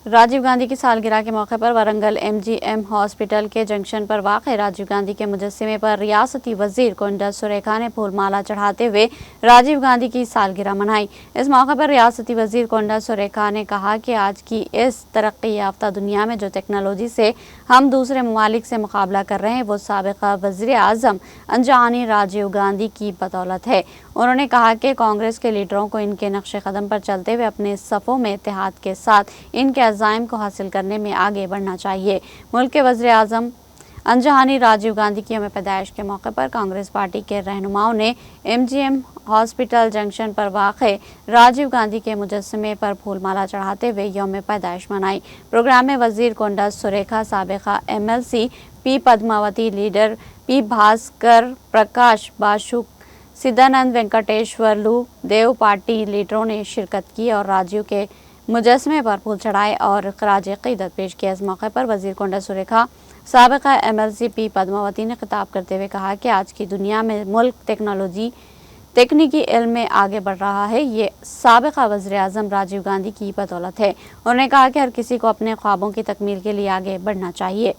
راجیو گاندھی کی سالگرہ کے موقع پر ورنگل MGM ہاسپٹل کے جنکشن پر واقع راجیو گاندھی کے مجسمے پر ریاستی وزیر کنڈا سریکھا نے پھول مالا چڑھاتے ہوئے راجیو گاندھی کی سالگرہ منائی۔ اس موقع پر ریاستی وزیر کنڈا سریکھا نے کہا کہ آج کی اس ترقی یافتہ دنیا میں جو ٹیکنالوجی سے ہم دوسرے ممالک سے مقابلہ کر رہے ہیں وہ سابقہ وزیر اعظم انجانی راجیو گاندھی کی بدولت ہے۔ انہوں نے کہا کہ کانگریس کے لیڈروں کو ان کے نقش قدم پر چلتے ہوئے اپنے صفوں میں اتحاد کے ساتھ ان کے عزائم کو حاصل کرنے میں آگے بڑھنا چاہیے۔ ملک کے وزیر اعظم انجانی راجیو گاندھی کی یوم پیدائش کے موقع پر کانگریس پارٹی کے رہنماؤں نے MGM ہاسپٹل جنکشن پر واقع راجیو گاندھی کے مجسمے پر پھول مالا چڑھاتے ہوئے یوم پیدائش منائی۔ پروگرام میں وزیر کنڈا سریکھا، سابقہ MLC پی پدماوتی، لیڈر پی بھاسکر پرکاش باشو، سدھانند وینکٹیشورلو دیو پارٹی لیڈروں نے شرکت کی اور راجیو کے مجسمے پر پھول چڑھائے اور خراج عقیدت پیش کیا۔ اس موقع پر وزیر کنڈا سریکھا، سابقہ MLC پی پدماوتی نے خطاب کرتے ہوئے کہا کہ آج کی دنیا میں ملک تکنیکی علم میں آگے بڑھ رہا ہے، یہ سابقہ وزیر اعظم راجیو گاندھی کی بدولت ہے۔ انہوں نے کہا کہ ہر کسی کو اپنے خوابوں کی تکمیل کے لیے آگے بڑھنا چاہیے۔